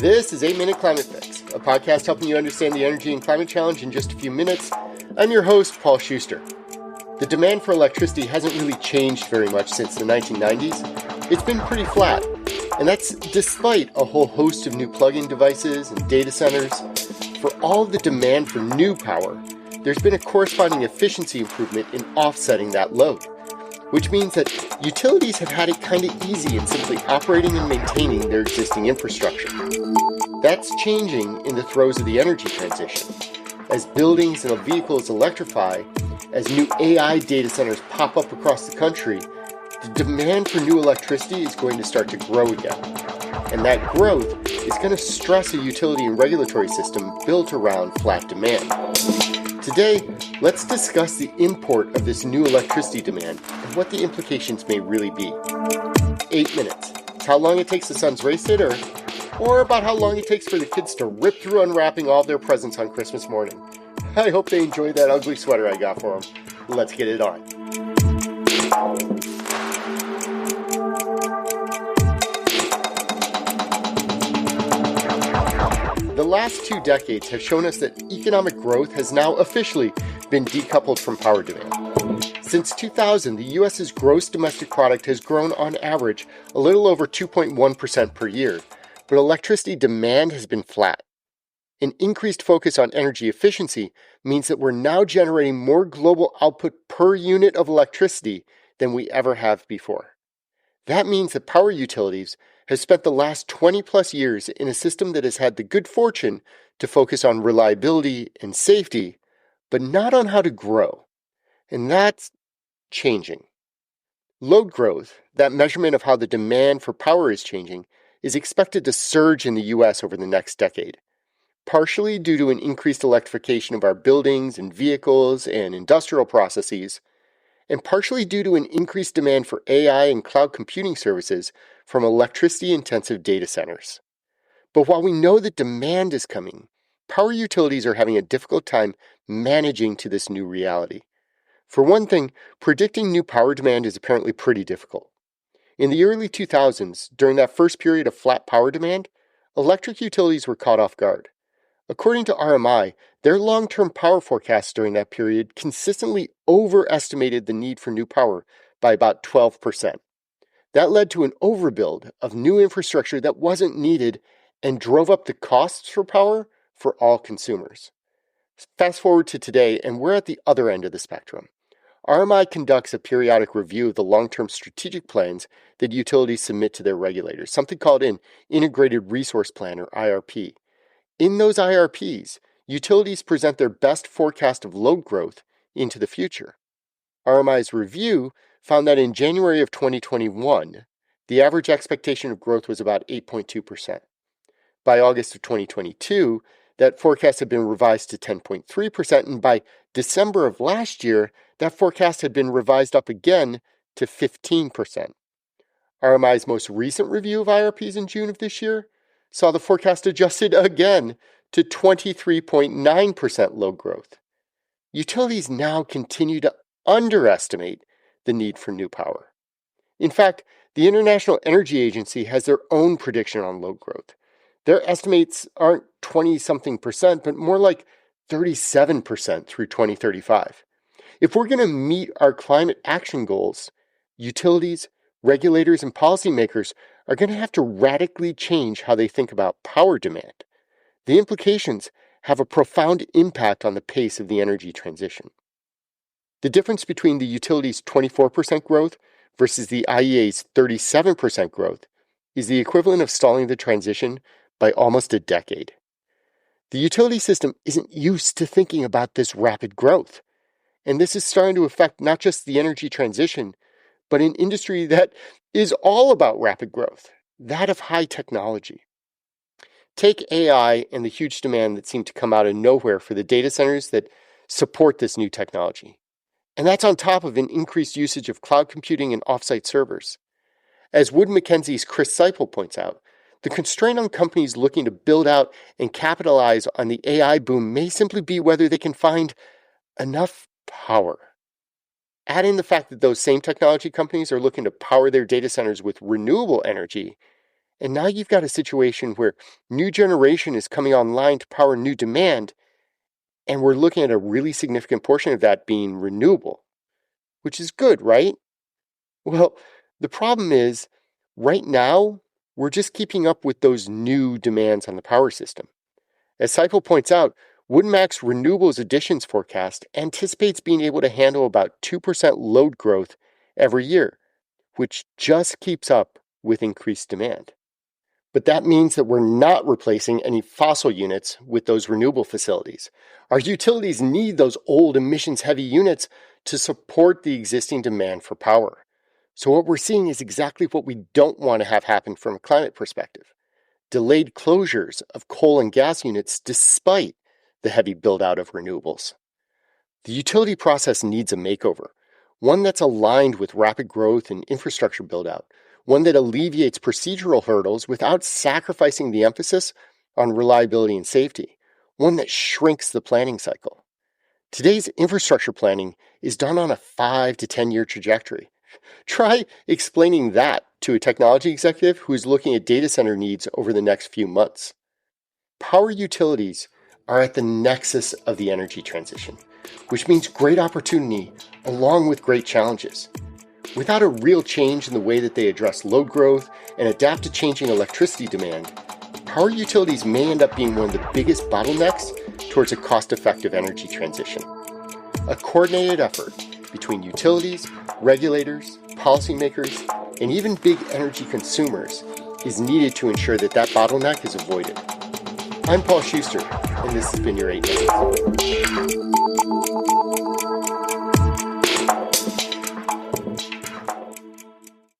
This is 8 Minute Climate Fix, a podcast helping you understand the energy and climate challenge in just a few minutes. I'm your host, Paul Schuster. The demand for electricity hasn't really changed very much since the 1990s. It's been pretty flat, and that's despite a whole host of new plug-in devices and data centers. For all the demand for new power, there's been a corresponding efficiency improvement in offsetting that load, which means that utilities have had it kind of easy in simply operating and maintaining their existing infrastructure. That's changing in the throes of the energy transition. As buildings and vehicles electrify, as new AI data centers pop up across the country, the demand for new electricity is going to start to grow again. And that growth is going to stress a utility and regulatory system built around flat demand. Today, let's discuss the import of this new electricity demand and what the implications may really be. 8 minutes. It's how long it takes the sun's race to hit Earth, or about how long it takes for the kids to rip through unwrapping all of their presents on Christmas morning. I hope they enjoyed that ugly sweater I got for them. Let's get it on. The last 2 decades have shown us that economic growth has now officially been decoupled from power demand. Since 2000, the U.S.'s gross domestic product has grown on average a little over 2.1% per year, but electricity demand has been flat. An increased focus on energy efficiency means that we're now generating more global output per unit of electricity than we ever have before. That means that power utilities have spent the last 20 plus years in a system that has had the good fortune to focus on reliability and safety, but not on how to grow. And that's changing. Load growth, that measurement of how the demand for power is changing, is expected to surge in the U.S. over the next decade, partially due to an increased electrification of our buildings and vehicles and industrial processes, and partially due to an increased demand for AI and cloud computing services from electricity-intensive data centers. But while we know that demand is coming, power utilities are having a difficult time managing to this new reality. For one thing, predicting new power demand is apparently pretty difficult. In the early 2000s, during that first period of flat power demand, electric utilities were caught off guard. According to RMI, their long-term power forecasts during that period consistently overestimated the need for new power by about 12%. That led to an overbuild of new infrastructure that wasn't needed and drove up the costs for power for all consumers. Fast forward to today, and we're at the other end of the spectrum. RMI conducts a periodic review of the long-term strategic plans that utilities submit to their regulators, something called an Integrated Resource Plan, or IRP. In those IRPs, utilities present their best forecast of load growth into the future. RMI's review found that in January of 2021, the average expectation of growth was about 8.2%. By August of 2022, that forecast had been revised to 10.3%, and by December of last year, that forecast had been revised up again to 15%. RMI's most recent review of IRPs in June of this year saw the forecast adjusted again to 23.9% load growth. Utilities now continue to underestimate the need for new power. In fact, the International Energy Agency has their own prediction on load growth. Their estimates aren't 20-something percent, but more like 37% through 2035. If we're going to meet our climate action goals, utilities, regulators, and policymakers are going to have to radically change how they think about power demand. The implications have a profound impact on the pace of the energy transition. The difference between the utilities' 24% growth versus the IEA's 37% growth is the equivalent of stalling the transition by almost a decade. The utility system isn't used to thinking about this rapid growth, and this is starting to affect not just the energy transition, but an industry that is all about rapid growth, that of high technology. Take AI and the huge demand that seemed to come out of nowhere for the data centers that support this new technology. And that's on top of an increased usage of cloud computing and offsite servers. As Wood Mackenzie's Chris Seipel points out, the constraint on companies looking to build out and capitalize on the AI boom may simply be whether they can find enough power. Add in the fact that those same technology companies are looking to power their data centers with renewable energy, And now you've got a situation where new generation is coming online to power new demand, and we're looking at a really significant portion of that being renewable, which is good, right? Well, the problem is, right now, we're just keeping up with those new demands on the power system. As Seifel points out, WoodMac's renewables additions forecast anticipates being able to handle about 2% load growth every year, which just keeps up with increased demand. But that means that we're not replacing any fossil units with those renewable facilities. Our utilities need those old emissions-heavy units to support the existing demand for power. So what we're seeing is exactly what we don't want to have happen from a climate perspective. Delayed closures of coal and gas units despite the heavy build-out of renewables. The utility process needs a makeover, one that's aligned with rapid growth and infrastructure build-out, one that alleviates procedural hurdles without sacrificing the emphasis on reliability and safety, one that shrinks the planning cycle. Today's infrastructure planning is done on a 5 to 10-year trajectory. Try explaining that to a technology executive who is looking at data center needs over the next few months. Power utilities are at the nexus of the energy transition, which means great opportunity along with great challenges. Without a real change in the way that they address load growth and adapt to changing electricity demand, power utilities may end up being one of the biggest bottlenecks towards a cost-effective energy transition. A coordinated effort between utilities, regulators, policymakers, and even big energy consumers is needed to ensure that that bottleneck is avoided. I'm Paul Schuster, and this has been your 8 Minutes.